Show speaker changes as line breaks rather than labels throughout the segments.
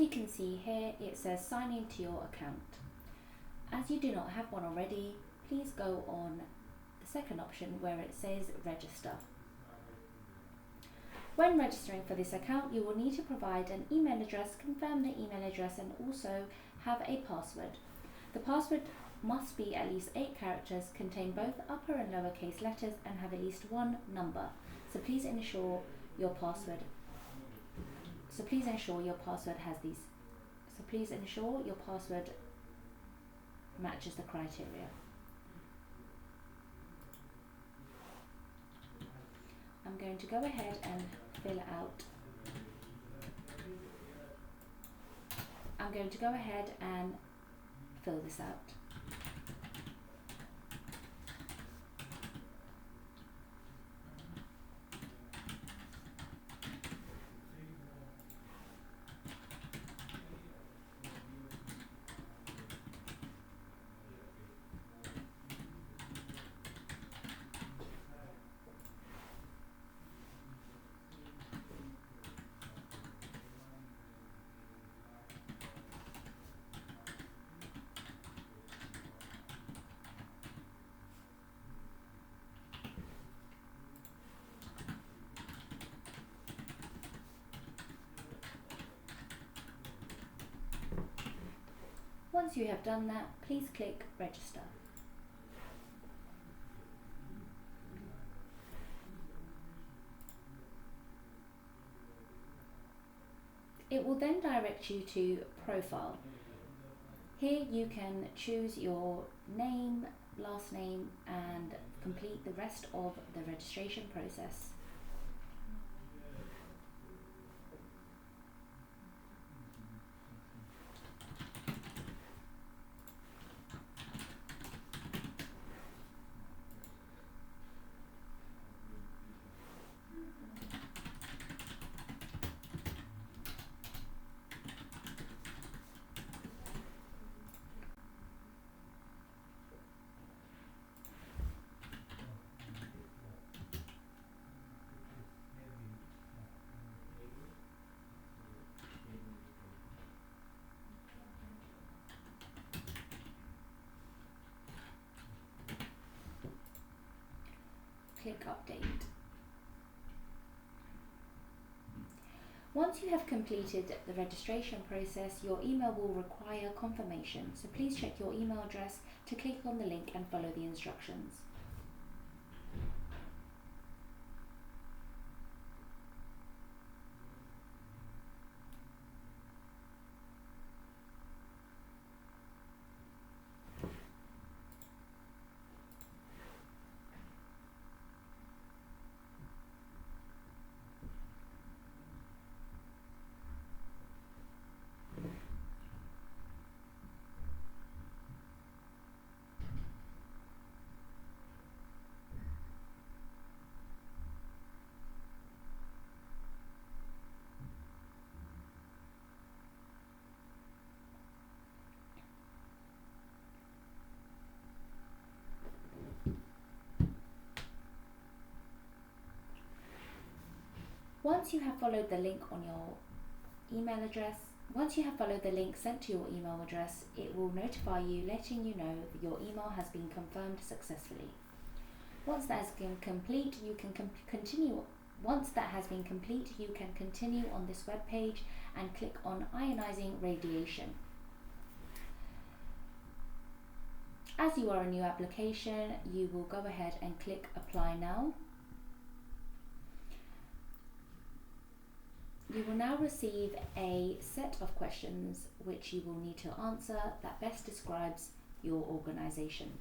you can see here, it says sign into your account. As you do not have one already, please go on the second option where it says register. When registering for this account, you will need to provide an email address, confirm the email address, and also have a password. The password must be at least 8 characters, contain both upper and lowercase letters, and have at least one number. So please ensure your password has these. So please ensure your password matches the criteria. I'm going to go ahead and fill this out. Once you have done that, please click register. It will then direct you to profile. Here you can choose your name, last name, and complete the rest of the registration process. Click update. Once you have completed the registration process, your email will require confirmation, so please check your email address to click on the link and follow the instructions. Once you have followed the link sent to your email address, it will notify you, letting you know that your email has been confirmed successfully. Once that has been complete, you can continue on this web page and click on ionizing radiation. As you are a new application, you will go ahead and click apply now. You will now receive a set of questions which you will need to answer that best describes your organisation.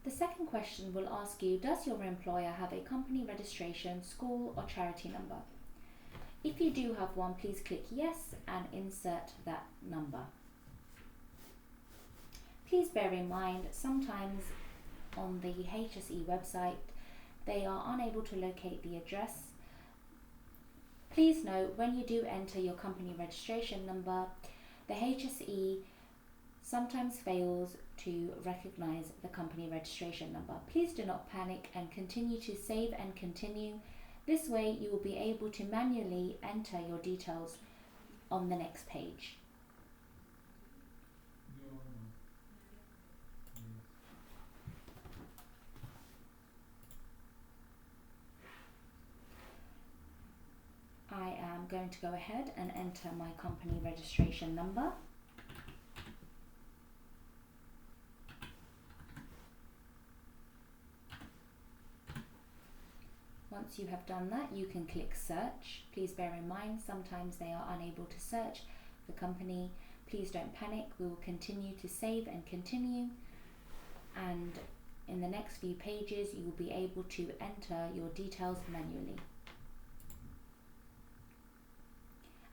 The second question will ask you, does your employer have a company registration, school or charity number? If you do have one, please click yes and insert that number. Please bear in mind, sometimes on the HSE website, they are unable to locate the address. Please note, when you do enter your company registration number, the HSE sometimes fails to recognize the company registration number. Please do not panic and continue to save and continue. This way you will be able to manually enter your details on the next page. I am going to go ahead and enter my company registration number. Once you have done that, you can click search. Please bear in mind, sometimes they are unable to search the company. Please don't panic. We will continue to save and continue. And in the next few pages, you will be able to enter your details manually.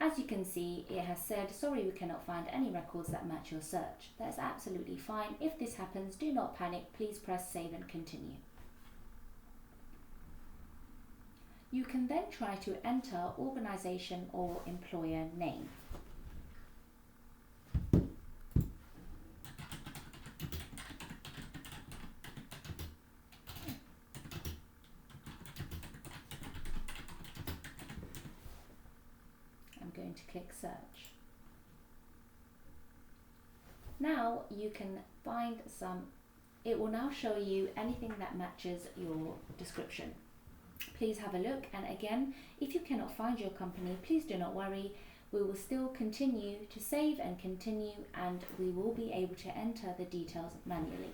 As you can see, it has said, sorry, we cannot find any records that match your search. That is absolutely fine. If this happens, do not panic. Please press save and continue. You can then try to enter organisation or employer name. I'm going to click search. Now you can find it will now show you anything that matches your description. Please have a look, and again, if you cannot find your company, please do not worry. We will still continue to save and continue, and we will be able to enter the details manually.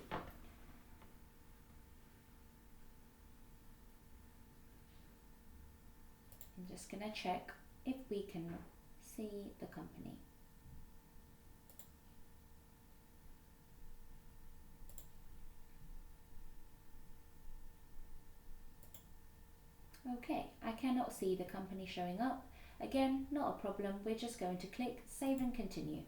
I'm just going to check if we can see the company. Okay, I cannot see the company showing up. Again, not a problem. We're just going to click save and continue.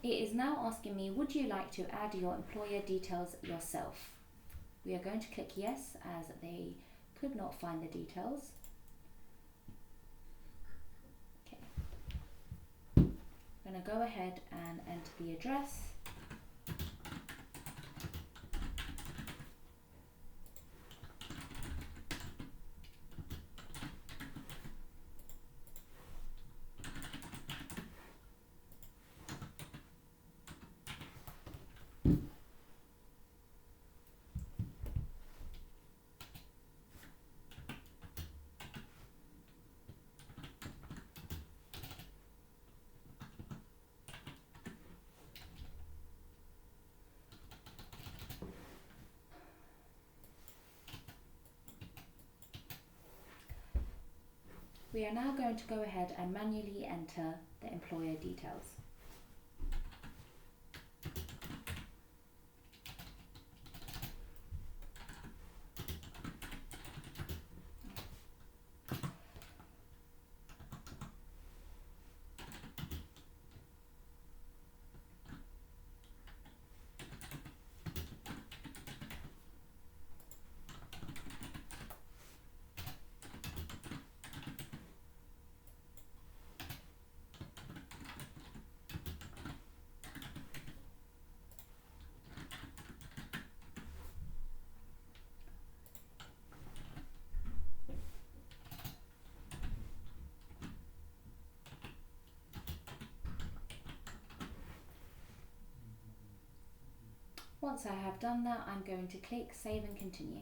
It is now asking me, would you like to add your employer details yourself? We are going to click yes, as they could not find the details. I'm going to go ahead and enter the address. We are now going to go ahead and manually enter the employer details. Once I have done that, I'm going to click save and continue.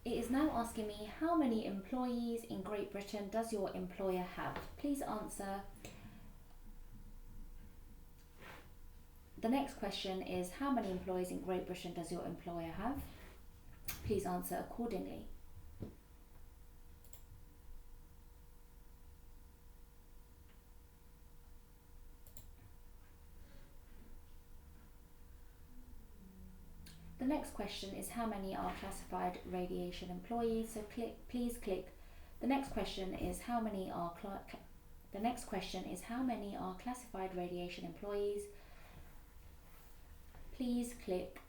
It is now asking me, how many employees in Great Britain does your employer have? Please answer. The next question is, how many employees in Great Britain does your employer have? Please answer accordingly. The next question is, how many are classified radiation employees? So please click. The next question is, how many are classified radiation employees? Please click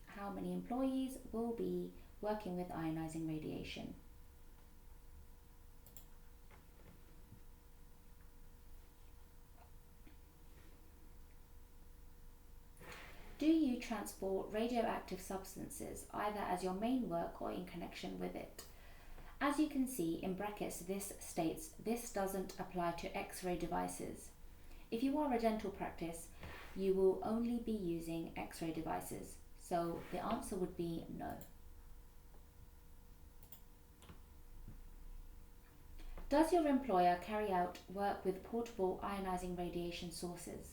how many employees will be working with ionizing radiation. Do you transport radioactive substances either as your main work or in connection with it? As you can see in brackets, this states this doesn't apply to X-ray devices. If you are a dental practice, you will only be using X-ray devices, so the answer would be no. Does your employer carry out work with portable ionizing radiation sources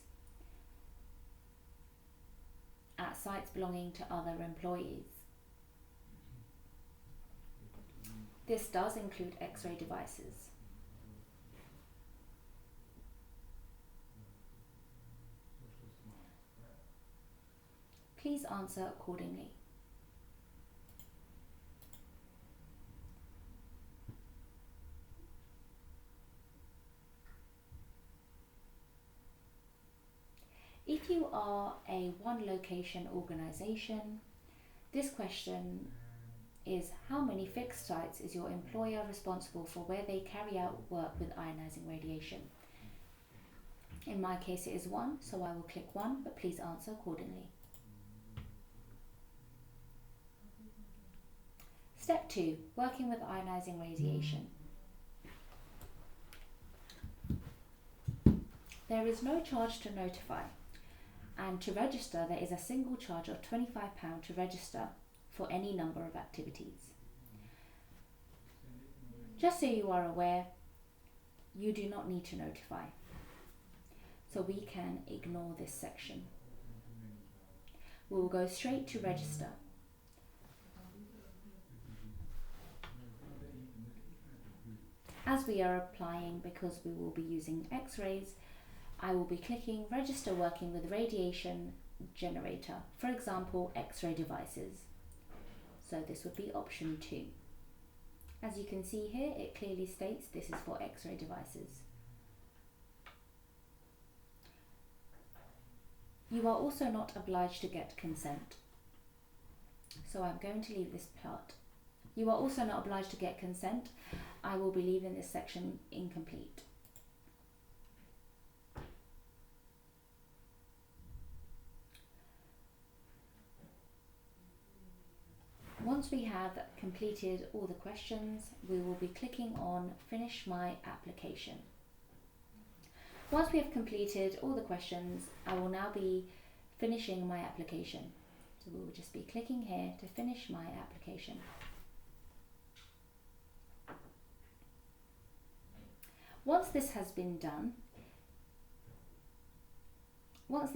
at sites belonging to other employees? This does include X-ray devices. Please answer accordingly. If you are a one-location organisation, this question is how many fixed sites is your employer responsible for where they carry out work with ionizing radiation? In my case it is 1, so I will click 1, but please answer accordingly. Step 2, working with ionizing radiation. There is no charge to notify, and to register there is a single charge of £25 to register for any number of activities. Just so you are aware, you do not need to notify, so we can ignore this section. We will go straight to register. As we are applying, because we will be using X-rays, I will be clicking register working with radiation generator, for example X-ray devices. So this would be option 2. As you can see here, it clearly states this is for X-ray devices. You are also not obliged to get consent. So I'm going to leave this part. You are also not obliged to get consent. I will be leaving this section incomplete. Once we have completed all the questions, we will be clicking on Finish My Application. Once we have completed all the questions, I will now be finishing my application. So we will just be clicking here to finish my application. Once this has been done, once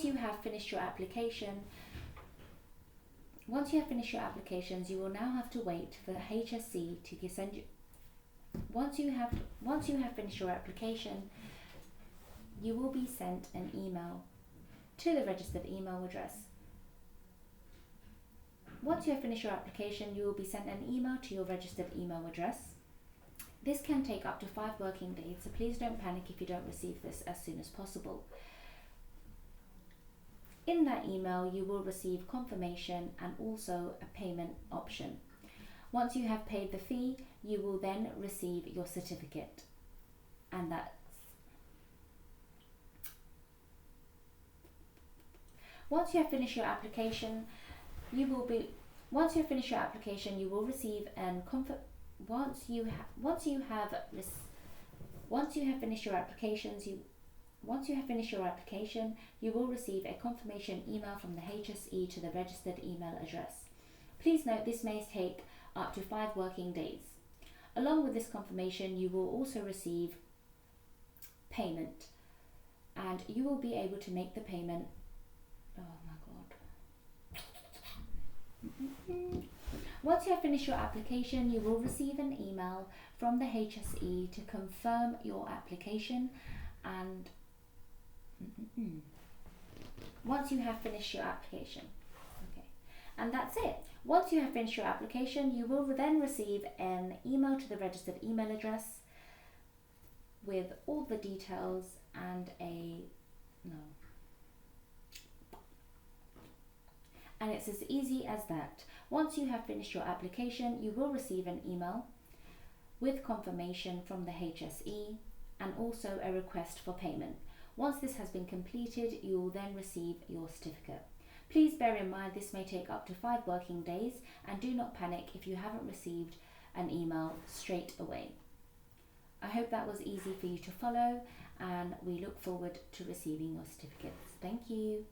you have finished your application, once you have finished your applications, you will now have to wait for the HSE to send you. Once you have finished your application, you will be sent an email to the registered email address. Once you have finished your application, you will be sent an email to your registered email address. This can take up to 5 working days, so please don't panic if you don't receive this as soon as possible. In that email, you will receive confirmation and also a payment option. Once you have paid the fee, you will then receive your certificate. And once you have finished your application, you will receive Once you have finished your application, you will receive a confirmation email from the HSE to the registered email address. Please note this may take up to 5 working days. Along with this confirmation, you will also receive payment, and you will be able to make the payment. Oh my god. Once you have finished your application, you will receive an email from the HSE to confirm your application, and once you have finished your application, okay, and that's it. Once you have finished your application, you will then receive an email to the registered email address with all the details and and it's as easy as that. Once you have finished your application, you will receive an email with confirmation from the HSE and also a request for payment. Once this has been completed, you will then receive your certificate. Please bear in mind this may take up to 5 working days, and do not panic if you haven't received an email straight away. I hope that was easy for you to follow, and we look forward to receiving your certificates. Thank you.